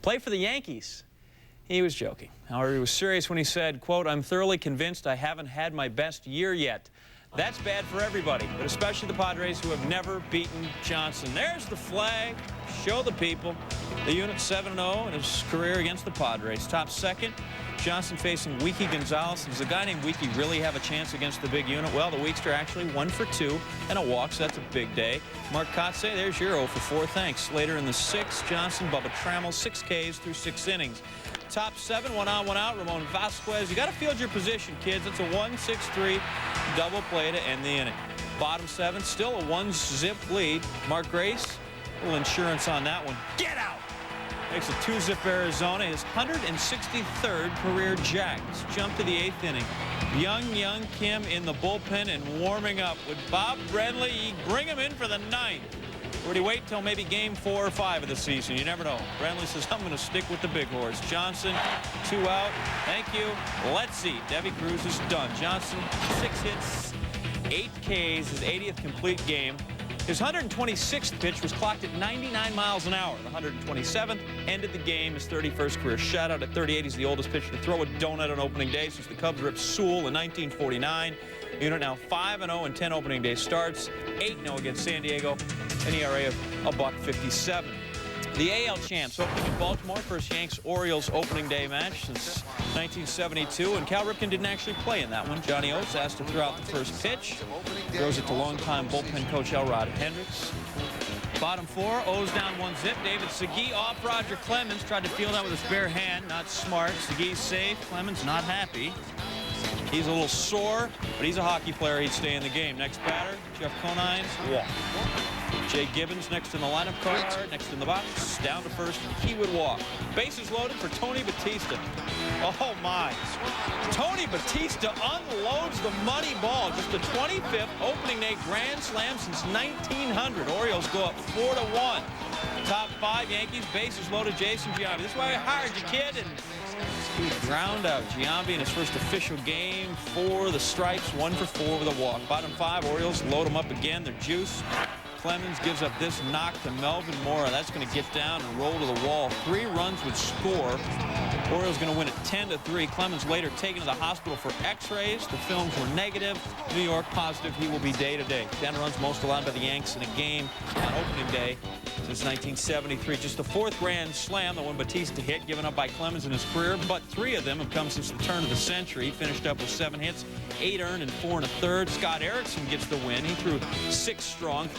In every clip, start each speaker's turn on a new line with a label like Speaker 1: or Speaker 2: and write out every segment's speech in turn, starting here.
Speaker 1: play for the Yankees. He was joking. However, he was serious when he said, quote, "I'm thoroughly convinced I haven't had my best year yet." That's bad for everybody, but especially the Padres, who have never beaten Johnson. There's the flag. Show the people. The unit 7-0 in his career against the Padres. Top second, Johnson facing Weekie Gonzalez. Does a guy named Weekie really have a chance against the big unit? Well, the Weekster actually 1 for 2 and a walk, so that's a big day. Mark Kotze, there's your 0 for 4. Thanks. Later in the 6th, Johnson, Bubba Trammell, 6 Ks through 6 innings. Top 7, 1 on, 1 out. Ramon Vasquez. You got to field your position, kids. It's a 1-6-3 double play to end the inning. Bottom 7, still a 1-zip lead. Mark Grace, a little insurance on that one. Get out! Makes a 2-zip Arizona, his 163rd career jack. Let's jump to the 8th inning. Young Kim in the bullpen and warming up. Would Bob Brenly bring him in for the 9th? Or would he wait till maybe game 4 or 5 of the season? You never know. Brenly says, I'm going to stick with the big horse. Johnson, 2 out. Thank you. Let's see. Debbie Cruz is done. Johnson, 6 hits, 8 Ks, his 80th complete game. His 126th pitch was clocked at 99 miles an hour. The 127th ended the game, his 31st career shutout at 38. He's the oldest pitcher to throw a donut on opening day since the Cubs ripped Sewell in 1949. Unit now 5-0 in 10 opening day starts, 8-0 against San Diego, an ERA of $1.57. The AL champs opening in Baltimore, first Yanks-Orioles opening day match since 1972, and Cal Ripken didn't actually play in that one. Johnny Oates asked to throw out the first pitch. Throws it to longtime bullpen coach Elrod Hendricks. Bottom 4, O's down 1-zip. David Segui off Roger Clemens. Tried to field that with his bare hand. Not smart. Segui's safe. Clemens not happy. He's a little sore, but he's a hockey player. He'd stay in the game. Next batter, Jeff Conine, walk. Jay Gibbons next in the lineup card, next in the box, down to first, he would walk. Bases loaded for Tony Batista. Oh my. Tony Batista unloads the money ball. Just the 25th opening day grand slam since 1900. Orioles go up 4-1. Top 5 Yankees, bases loaded, Jason Giambi. This is why I hired you, kid. And he ground out Giambi in his first official game for the Stripes, 1 for 4 with a walk. Bottom 5, Orioles load them up again. They're juiced. Clemens gives up this knock to Melvin Mora. That's going to get down and roll to the wall. 3 runs would score. Orioles going to win it 10-3. Clemens later taken to the hospital for x-rays. The films were negative. New York positive. He will be day-to-day. 10 runs, most allowed by the Yanks in a game on opening day since 1973. Just the 4th grand slam, the one Batista hit, given up by Clemens in his career, but 3 of them have come since the turn of the century. He finished up with 7 hits, 8 earned and 4 1/3. Scott Erickson gets the win. He threw 6 strong.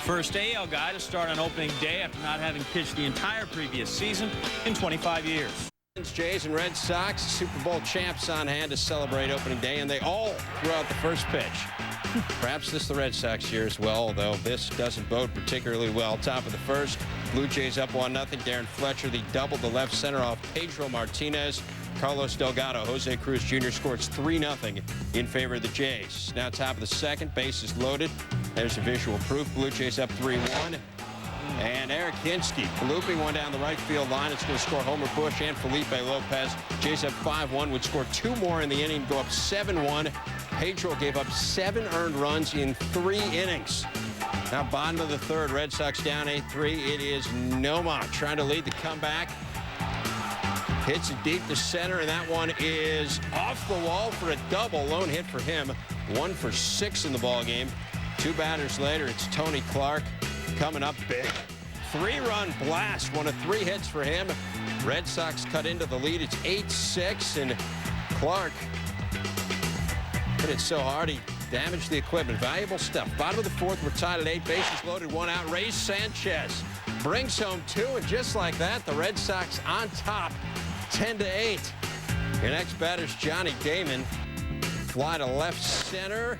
Speaker 1: First AL guy to start on opening day after not having pitched the entire previous season in 25 years.
Speaker 2: Jays and Red Sox, Super Bowl champs on hand to celebrate opening day, and they all threw out the first pitch. Perhaps this is the Red Sox year as well, although this doesn't bode particularly well. Top of the first, Blue Jays up 1-0. Darren Fletcher, the double to left center off Pedro Martinez. Carlos Delgado, Jose Cruz Jr. scores 3-0 in favor of the Jays. Now top of the second, bases loaded. There's a visual proof. Blue Jays up 3-1. And Eric Hinsky looping one down the right field line. It's going to score Homer Bush and Felipe Lopez. Jays up 5-1, would score 2 more in the inning, go up 7-1. Pedro gave up 7 earned runs in 3 innings. Now bottom of the 3rd, Red Sox down 8-3. It is Nomar trying to lead the comeback. Hits it deep to center, and that one is off the wall for a double. Lone hit for him. 1 for 6 in the ball game. 2 batters later, it's Tony Clark coming up big. 3-run blast, 1 of 3 hits for him. Red Sox cut into the lead. It's 8-6, and Clark hit it so hard he damaged the equipment. Valuable stuff. Bottom of the 4th, we're tied at 8. Bases loaded, 1 out. Reyes Sanchez brings home 2, and just like that, the Red Sox on top, 10-8. Your next batter's Johnny Damon. Fly to left center.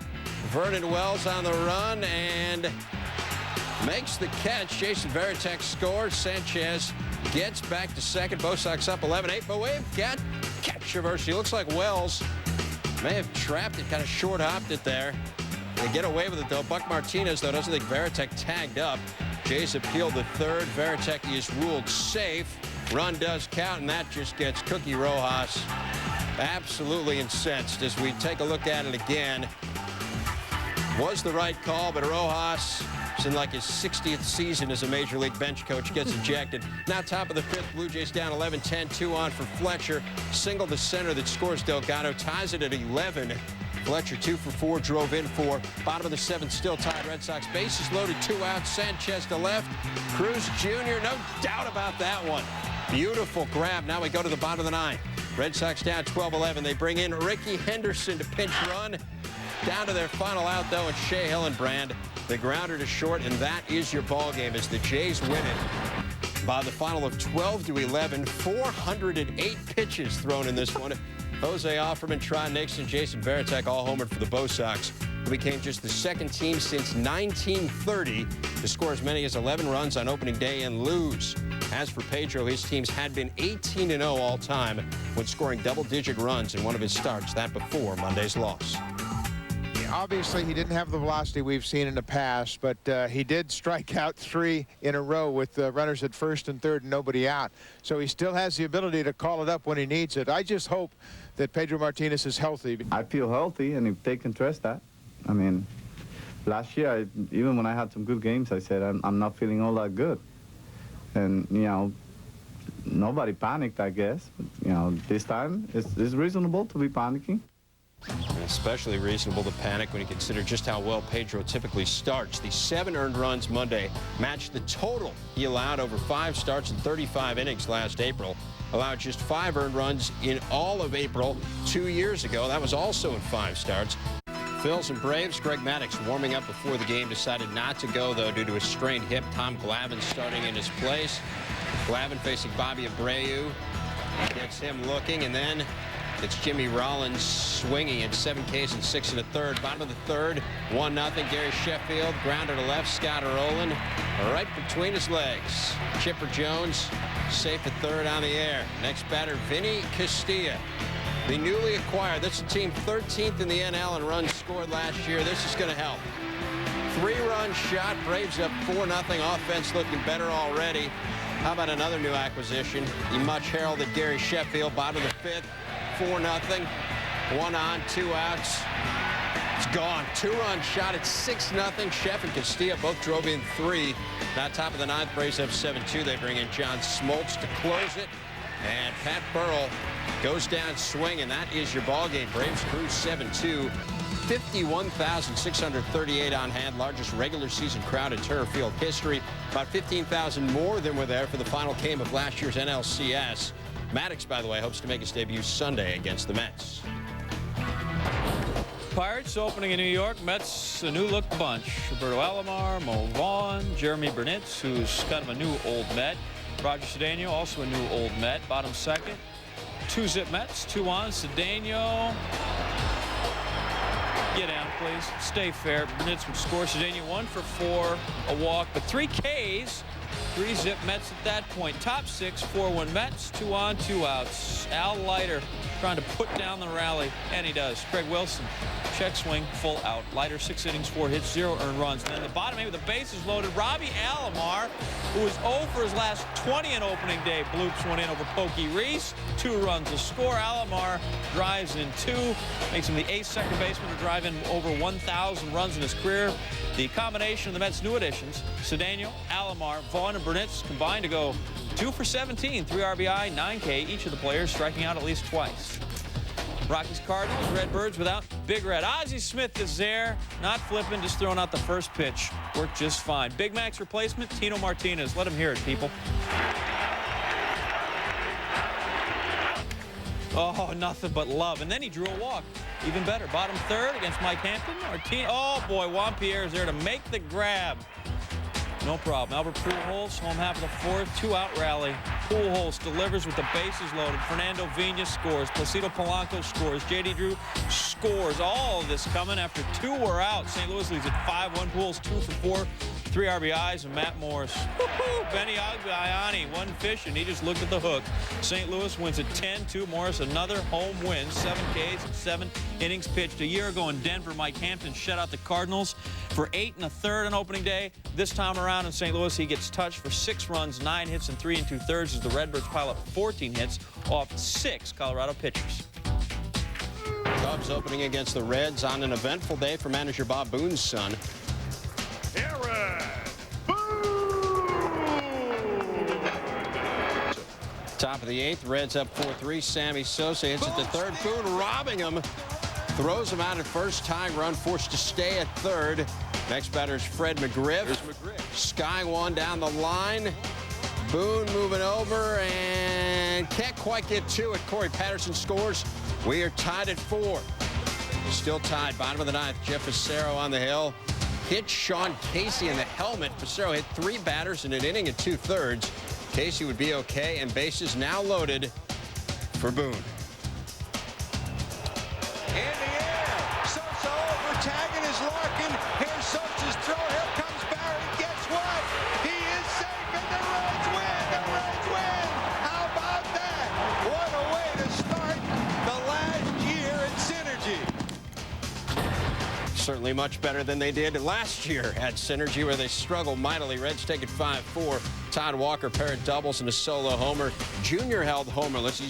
Speaker 2: Vernon Wells on the run and makes the catch. Jason Varitek scores. Sanchez gets back to second. Bo Sox up 11-8, but we've got controversy. Looks like Wells may have trapped it, kind of short-hopped it there. They get away with it, though. Buck Martinez, though, doesn't think Varitek tagged up. Jays appealed the 3rd. Varitek is ruled safe. Run does count, and that just gets Cookie Rojas absolutely incensed as we take a look at it again. Was the right call, but Rojas He's in like his 60th season as a Major League bench coach, gets ejected. Now top of the 5th, Blue Jays down 11-10, 2 on for Fletcher. Single to center that scores Delgado, ties it at 11. Fletcher 2 for 4, drove in 4. Bottom of the 7th, still tied. Red Sox bases loaded, 2 out. Sanchez to left. Cruz Jr., no doubt about that one. Beautiful grab. Now we go to the bottom of the 9th. Red Sox down 12-11. They bring in Ricky Henderson to pinch run. Down to their final out, though, and Shea Hillenbrand. The grounder to short, and that is your ball game as the Jays win it by the final of 12-11. 408 pitches thrown in this one. Jose Offerman, Tron Nixon, Jason Varitek all homered for the Bo Sox, who became just the 2nd team since 1930 to score as many as 11 runs on opening day and lose. As for Pedro, his teams had been 18-0 all time when scoring double-digit runs in one of his starts, that before Monday's loss.
Speaker 3: Obviously, he didn't have the velocity we've seen in the past, but he did strike out 3 in a row with runners at first and third and nobody out. So he still has the ability to call it up when he needs it. I just hope that Pedro Martinez is healthy.
Speaker 4: I feel healthy, and if they can trust that. I mean, last year, even when I had some good games, I said, I'm not feeling all that good. And, you know, nobody panicked, I guess. But, you know, this time, it's reasonable to be panicking.
Speaker 2: Especially reasonable to panic when you consider just how well Pedro typically starts. The 7 earned runs Monday matched the total he allowed over 5 starts and 35 innings last April. Allowed just 5 earned runs in all of April 2 years ago. That was also in 5 starts. Phils and Braves, Greg Maddux warming up before the game, decided not to go, though, due to a strained hip. Tom Glavine starting in his place. Glavine facing Bobby Abreu. Gets him looking, and then it's Jimmy Rollins swinging in 7 Ks and 6 1/3. Bottom of the 3rd, 1-0. Gary Sheffield, grounder to left. Scott Rowland right between his legs. Chipper Jones safe at 3rd on the air. Next batter, Vinny Castilla. The newly acquired, this is a team 13th in the NL in runs scored last year. This is going to help. 3-run shot, Braves up 4-0. Offense looking better already. How about another new acquisition? The much heralded Gary Sheffield, bottom of the 5th. 4-0. 1 on, 2 outs. It's gone. 2-run shot at 6-0. Sheff and Castilla both drove in 3. Now top of the 9th, Braves up 7-2. They bring in John Smoltz to close it. And Pat Burrell goes down swinging. That is your ball game. Braves cruise 7-2. 51,638 on hand, largest regular season crowd in Turner Field history. About 15,000 more than were there for the final game of last year's NLCS. Maddux, by the way, hopes to make his debut Sunday against the Mets.
Speaker 1: Pirates opening in New York. Mets, a new look bunch. Roberto Alomar, Mo Vaughn, Jeremy Burnitz, who's kind of a new old Met. Roger Cedeno, also a new old Met. Bottom 2nd. 2-zip Mets, 2 on. Cedeno. Get down, please. Stay fair. Burnitz would score. Cedeno 1 for 4, a walk, but 3 Ks. 3-zip Mets at that point. Top 6, 4-1 Mets, 2 on, 2 outs. Al Leiter trying to put down the rally, and he does. Craig Wilson, check swing, full out. Leiter 6 innings, 4 hits, 0 earned runs. And then the bottom 8 with the bases loaded, Robbie Alomar, who was 0 for his last 20 on opening day. Bloops one in over Pokey Reese. 2 runs to score. Alomar drives in 2, makes him the 8th second baseman to drive in over 1,000 runs in his career. The combination of the Mets' new additions, Cedeno, Alomar, Vaughn, and Burnitz combined to go 2 for 17, 3 RBI, 9 K, each of the players striking out at least twice. Rockies Cardinals, Redbirds without Big Red. Ozzie Smith is there, not flipping, just throwing out the first pitch. Worked just fine. Big Mac's replacement, Tino Martinez. Let him hear it, people. Oh, nothing but love. And then he drew a walk. Even better. Bottom 3rd against Mike Hampton. Martinez. Oh, boy, Juan Pierre is there to make the grab. No problem. Albert Pujols, home half of the 4th, 2-out rally. Pujols delivers with the bases loaded. Fernando Vina scores. Placido Polanco scores. J.D. Drew scores. All of this coming after 2 were out. St. Louis leads at 5-1. Pujols 2 for 4. 3 RBIs, and Matt Morris. Benny Agbayani, one fish, and he just looked at the hook. St. Louis wins at 10-2. Morris, another home win. 7 Ks and 7 innings pitched. A year ago in Denver, Mike Hampton shut out the Cardinals for 8 1/3 on opening day. This time around in St. Louis, he gets touched for 6 runs, 9 hits, and 3 2/3 as the Redbirds pile up 14 hits off 6 Colorado pitchers.
Speaker 2: Cubs opening against the Reds on an eventful day for manager Bob Boone's son.
Speaker 5: Aaron
Speaker 2: Top of the 8th, Reds up 4-3. Sammy Sosa hits at the third. Boone robbing him. Throws him out at first. Tying run forced to stay at third. Next batter is Fred McGriff. Sky one down the line. Boone moving over and can't quite get to it. Corey Patterson scores. We are tied at 4. Still tied. Bottom of the 9th. Jeff Fassero on the hill. Hit Sean Casey in the helmet. Fassero hit 3 batters in an inning and 2/3. Casey would be okay, and bases now loaded for Boone.
Speaker 5: In the air. Sosa over. Tagging is Larkin. Here's Sosa's throw. Here comes Barry. Guess what? He is safe, and the Reds win. The Reds win. How about that? What a way to start the last year in Synergy.
Speaker 2: Certainly much better than they did last year at Synergy, where they struggled mightily. Reds take it 5-4. Todd Walker paired doubles and a solo homer. Junior held homerless.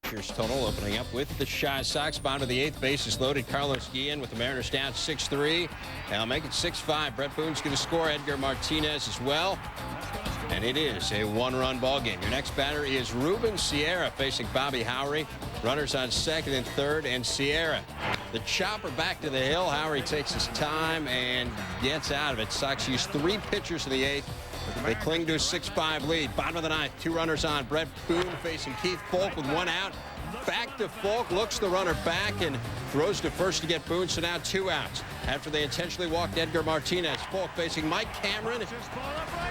Speaker 2: Here's total opening up with the Chi Sox. Bottom of the 8th, bases loaded. Carlos Guillen with the Mariners down 6-3. They'll make it 6-5. Brett Boone's going to score. Edgar Martinez as well. And it is a 1-run ball game. Your next batter is Ruben Sierra facing Bobby Howry. Runners on second and third, and Sierra. The chopper back to the hill. Howry takes his time and gets out of it. Sox use 3 pitchers in the 8th. They cling to a 6-5 lead. Bottom of the 9th, 2 runners on. Brett Boone facing Keith Folk with 1 out. Back to Folk, looks the runner back and throws to first to get Boone, so now 2 outs. After they intentionally walked Edgar Martinez. Folk facing Mike Cameron.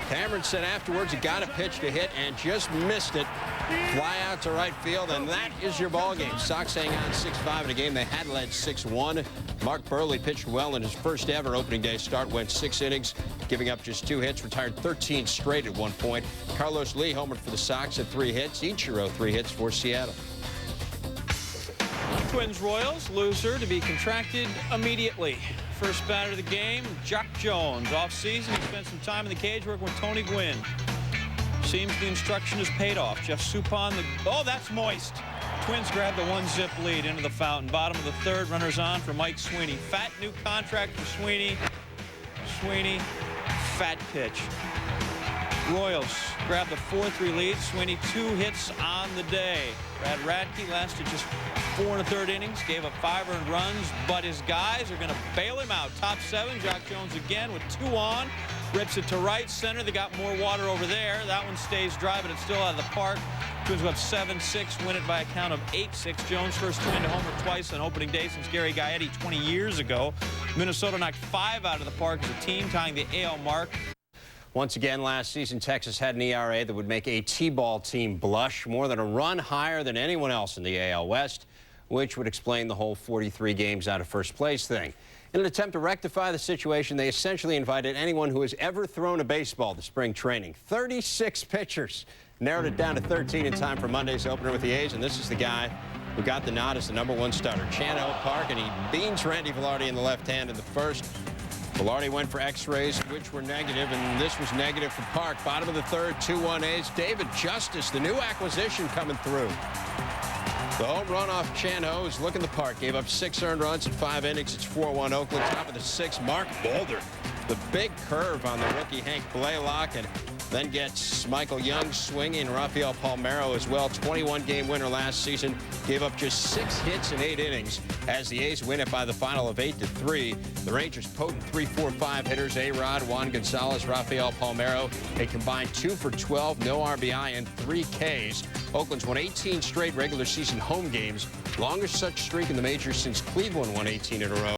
Speaker 2: Cameron said afterwards he got a pitch to hit and just missed it. Fly out to right field, and that is your ball game. Sox hang on 6-5 in a game they had led 6-1. Mark Burley pitched well in his first ever opening day start, went 6 innings, giving up just 2 hits, retired 13 straight at one point. Carlos Lee homered for the Sox at 3 hits. Ichiro 3 hits for Seattle.
Speaker 1: Twins Royals loser to be contracted immediately. First batter of the game, Jock Jones. Off season, he spent some time in the cage working with Tony Gwynn. Seems the instruction has paid off. Jeff Suppan, oh, that's moist. Twins grab the 1-zip lead into the fountain. Bottom of the 3rd, runners on for Mike Sweeney. Fat new contract for Sweeney. Sweeney, fat pitch. Royals grab the 4-3 lead. Sweeney 2 hits on the day. Brad Radke lasted just 4 1/3 innings, gave up 5 earned runs, but his guys are going to bail him out. Top 7, Jock Jones again with 2 on. Rips it to right center. They got more water over there. That one stays dry, but it's still out of the park. Twins go up 7-6, win it by a count of 8-6. Jones first Twin to homer twice on opening day since Gary Gaetti 20 years ago. Minnesota knocked 5 out of the park as a team, tying the AL mark.
Speaker 2: Once again, last season, Texas had an ERA that would make a T-ball team blush, more than a run higher than anyone else in the AL West, which would explain the whole 43 games out of first place thing. In an attempt to rectify the situation, they essentially invited anyone who has ever thrown a baseball to spring training. 36 pitchers. Narrowed it down to 13 in time for Monday's opener with the A's, and this is the guy who got the nod as the #1 starter. Chan Ho Park, and he beans Randy Velarde in the left hand in the first. Velarde went for x-rays, which were negative, and this was negative for Park. Bottom of the 3rd, 2-1 A's. David Justice, the new acquisition, coming through. The home run off Chan Ho is looking the part. Gave up 6 earned runs in 5 innings. It's 4-1 Oakland. Top of the 6th, Mark Mulder. The big curve on the rookie Hank Blaylock, and then gets Michael Young swinging. Rafael Palmeiro as well. 21-game winner last season. Gave up just 6 hits in 8 innings as the A's win it by the final of 8-3. The Rangers potent 3-4-5 hitters. A-Rod, Juan Gonzalez, Rafael Palmeiro. A combined 2 for 12, no RBI, and 3 Ks. Oakland's won 18 straight regular season home games. Longest such streak in the majors since Cleveland won 18 in a row.